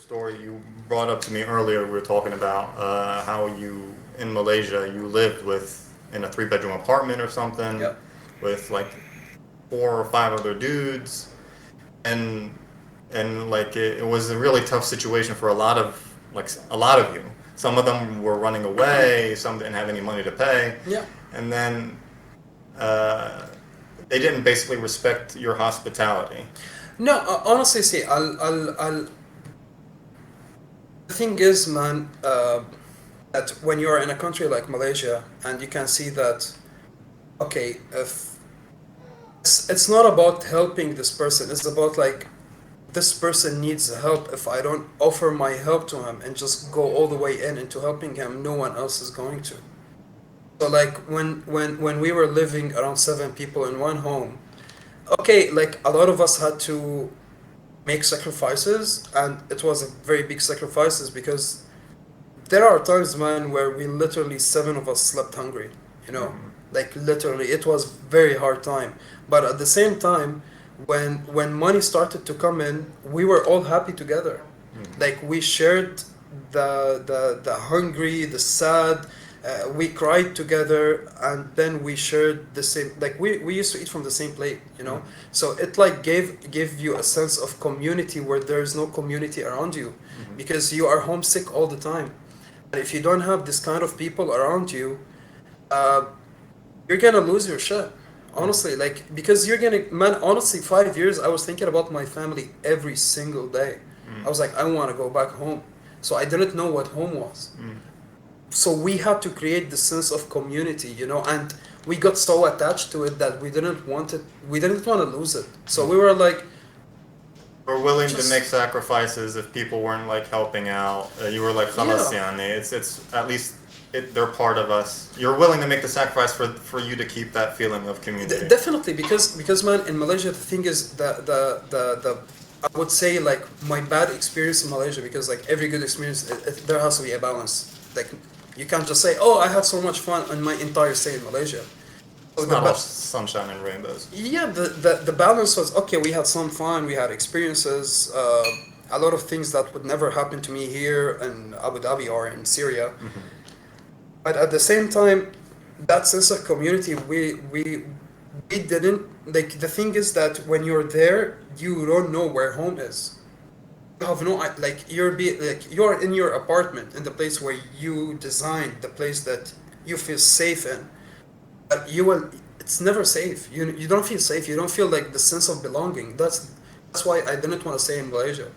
story you brought up to me earlier. We were talking about how you in Malaysia you lived with in a three-bedroom apartment or something Yep. with like four or five other dudes, and like it was a really tough situation for a lot of you. Some of them were running away. Some didn't have any money to pay, Yeah. and then uh, they didn't basically respect your hospitality. No, honestly, see, I'll. The thing is, man, that when you are in a country like Malaysia and you can see that, okay, if it's not about helping this person, it's about like this person needs help. If I don't offer my help to him and just go all the way in into helping him, no one else is going to. So like when we were living around seven people in one home, okay, like a lot of us had to make sacrifices, and it was a very big sacrifices because there are times, man, where we literally seven of us slept hungry. You know, Mhm. like literally, it was very hard time. But at the same time, when money started to come in, we were all happy together. Mhm. Like we shared the hungry, the sad. We cried together, and then we shared the same. Like we used to eat from the same plate. You know, Mhm. so it like gave you a sense of community where there is no community around you, Mhm. because you are homesick all the time. And if you don't have this kind of people around you, uh, you're gonna lose your shit. Mhm. Honestly, like because you're gonna, man. Honestly, 5 years I was thinking about my family every single day. I Mhm. was like, I want to go back home. So I didn't know what home was. Mhm. So we had to create the sense of community, and we got so attached to it that we didn't want it. We didn't want to lose it. So we Mhm. were like, Were willing to make just sacrifices if people weren't like helping out. You were like yeah. خلاص يعني it's at least they're part of us. You're willing to make the sacrifice for you to keep that feeling of community. Definitely, because man, in Malaysia, the thing is the I would say like my bad experience in Malaysia, because like every good experience, there has to be a balance. Like you can't just say, oh, I had so much fun on my entire stay in Malaysia. So It's not all sunshine and rainbows. yeah, the balance was okay. We had some fun. We had experiences. A lot of things that would never happen to me here in Abu Dhabi or in Syria. Hmm. But at the same time, that sense of community, we didn't like. The thing is that when you're there, you don't know where home is. You have no like you're in your apartment in the place where you designed, the place that you feel safe in. But you will. It's never safe. You don't feel safe. You don't feel like the sense of belonging. That's why I didn't want to stay in Malaysia.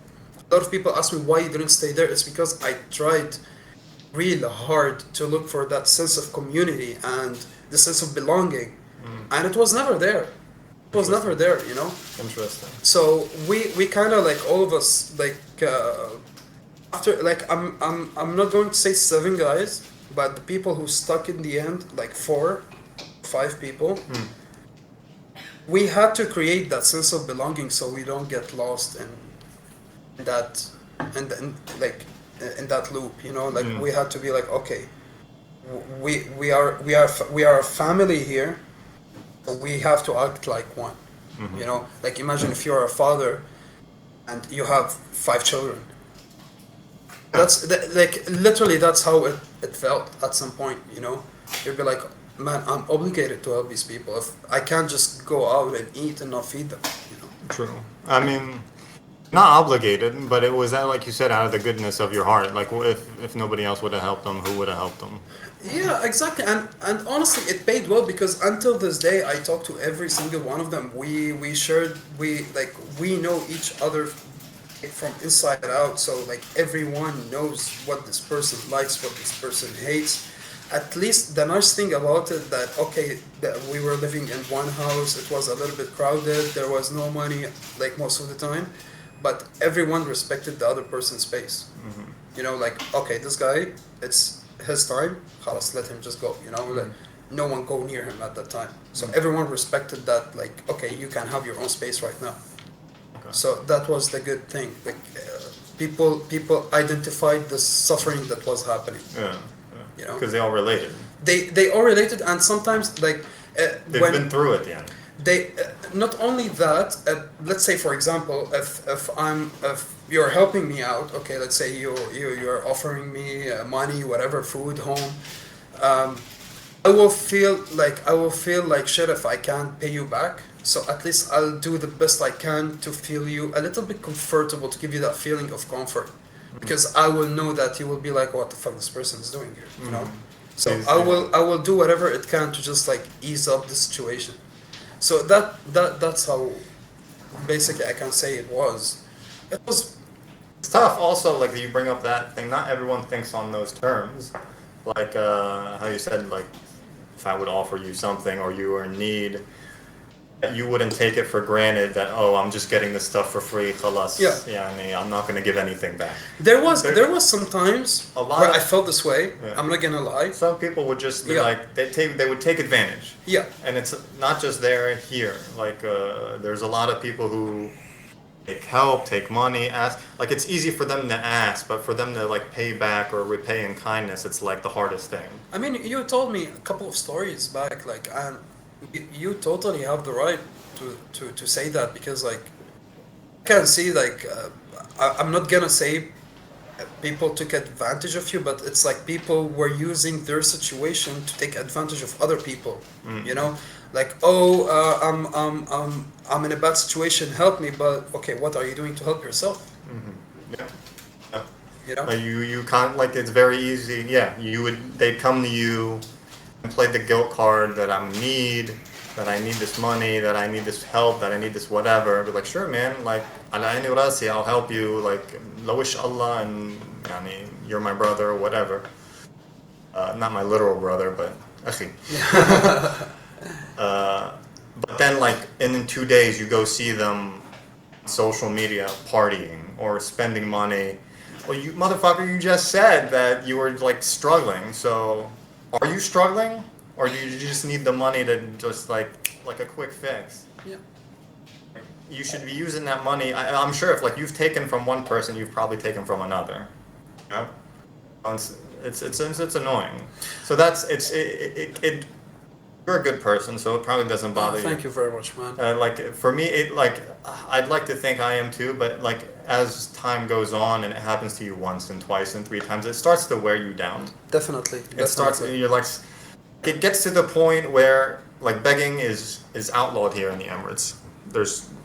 A lot of people ask me why you didn't stay there. It's because I tried real hard to look for that sense of community and the sense of belonging, Mm. and it was never there. It was never Interesting. there. Interesting. So we kind of like all of us like after like I'm not going to say seven guys, but the people who stuck in the end, like four, five people, Mm. we had to create that sense of belonging so we don't get lost in that and like in that loop. Like Mm. we had to be like, okay, we are a family here, so we have to act like one. Hmm. Like imagine if you're a father and you have five children. Yeah. Like literally that's how it felt at some point. You'd be like, man, I'm obligated to help these people. If I can't just go out and eat and not feed them. True. I mean, not obligated, but it was like you said, out of the goodness of your heart. Like if nobody else would have helped them, who would have helped them? Yeah, exactly. And honestly, it paid well because until this day, I talk to every single one of them. We shared we know each other from inside out. So like everyone knows what this person likes, what this person hates. At least the nice thing about it that okay, that we were living in one house. It was a little bit crowded. There was no money like most of the time, but everyone respected the other person's space. Hmm. Like okay, this guy, it's his time. خلاص, let him just go. Hmm. No one go near him at that time. So Hmm. everyone respected that. Like okay, you can have your own space right now. Okay. So that was the good thing. Like people identified the suffering that was happening. Yeah. You know, Because they all related. they all related, and sometimes like They've when been through it, yeah. they not only that. Let's say for example, if you're helping me out. Okay, let's say you're offering me money, whatever, food, home. Um, I will feel like shit if I can't pay you back. So at least I'll do the best I can to feel you a little bit comfortable, to give you that feeling of comfort, because I will know that you will be like, what the fuck this person is doing here, you know. So I will do whatever it can to just like ease up the situation. So that's how basically I can say it was. It was It's tough also, like you bring up that thing, not everyone thinks on those terms. Like how you said, like if I would offer you something or you were in need, you wouldn't take it for granted that, oh, I'm just getting this stuff for free, khalas. Yeah. Yeah, I mean, I'm not gonna give anything back. there was some times A lot where of- I felt this way. Yeah. I'm not gonna lie. Some people would just be Yeah. like, they would take advantage. Yeah. And it's not just there and here. Like there's a lot of people who take help, take money, ask. Like it's easy for them to ask, but for them to like pay back or repay in kindness, it's like the hardest thing. I mean, you told me a couple of stories back, like, and you totally have the right to say that, because like I can see like I'm not gonna say people took advantage of you, but it's like people were using their situation to take advantage of other people. You know, like, oh, I'm in a bad situation, help me. But okay, what are you doing to help yourself? Yeah. Yeah. You know. Like you can't, like it's very easy. Yeah, they'd come to you and play the guilt card that I'm in need, that I need this money, that I need this help, that I need this whatever. Be like, sure, man. Like, ala aini wa rasi, I'll help you. Like, lawish Allah, and yani, you're my brother or whatever. Not my literal brother, but akhi. But then, like, in 2 days, you go see them on social media partying or spending money. Well, you motherfucker, you just said that you were like struggling. So, are you struggling, or do you just need the money to just like a quick fix? Yeah. You should be using that money. I'm sure if like you've taken from one person, you've probably taken from another. You know? It's annoying. So that's it. You're a good person, so it probably doesn't bother you. Thank you very much, man. Like for me, I'd like to think I am too, but like as time goes on and it happens to you once and twice and 3 times, it starts to wear you down. Definitely. It starts. You're like, it gets to the point where like begging is outlawed here in the Emirates.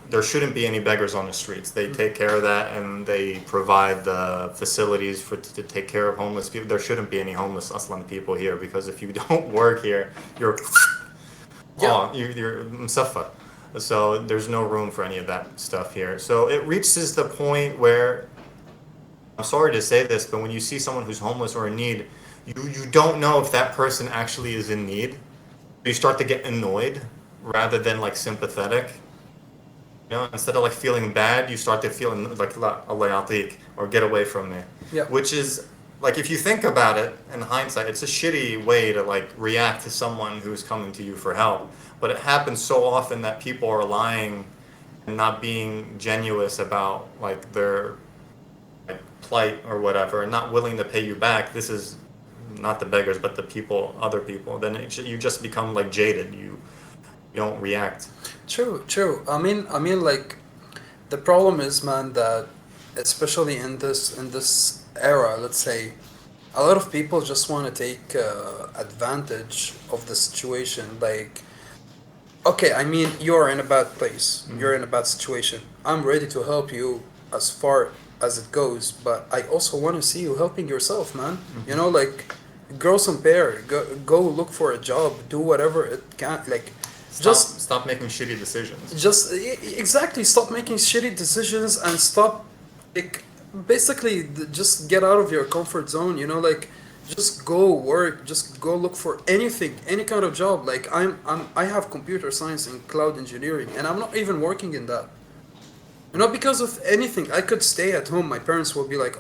There shouldn't be any beggars on the streets. They take care of that, and they provide the facilities to take care of homeless people. There shouldn't be any homeless Aslan people here, because if you don't work here, you're you're musaffa. So there's no room for any of that stuff here. So it reaches the point where, I'm sorry to say this, but when you see someone who's homeless or in need, you don't know if that person actually is in need. You start to get annoyed rather than like sympathetic. You know, instead of like feeling bad, you start to feel like Allah yatik, or get away from me. Yeah. Which is like, if you think about it in hindsight, it's a shitty way to like react to someone who's coming to you for help. But it happens so often that people are lying and not being genuine about like their like plight or whatever, and not willing to pay you back. This is not the beggars, but the people, other people. Then you just become like jaded. You don't react. True. I mean, like, the problem is, man, that especially in this era, let's say, a lot of people just want to take advantage of the situation. Like, okay, I mean, you're in a bad place. You're in a bad situation. I'm ready to help you as far as it goes, but I also want to see you helping yourself, man. You know, like, grow some pair, go look for a job, do whatever it can, like, Stop making shitty decisions. Exactly, stop making shitty decisions, and stop, like, basically just get out of your comfort zone, you know, like, just go work, just go look for anything, any kind of job. Like, I have computer science and cloud engineering, and I'm not even working in that. Not because of anything. I could stay at home. My parents will be like,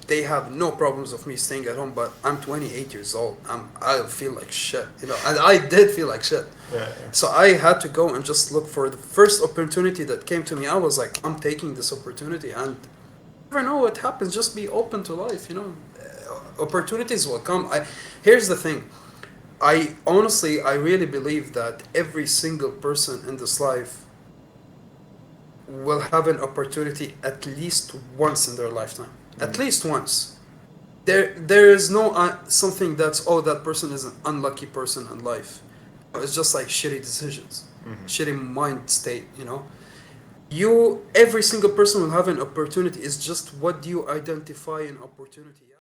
they have no problems of me staying at home, but I'm 28 years old. I feel like shit, you know, and I did feel like shit. Yeah. So I had to go and just look for the first opportunity that came to me. I was like, I'm taking this opportunity, and you never know what happens. Just be open to life, you know. Opportunities will come. Here's the thing. I really believe that every single person in this life will have an opportunity at least once in their lifetime. At least once. There is no something that's, oh, that person is an unlucky person in life. It's just like shitty decisions, shitty mind state. Every single person will have an opportunity. It's just what do you identify an opportunity as?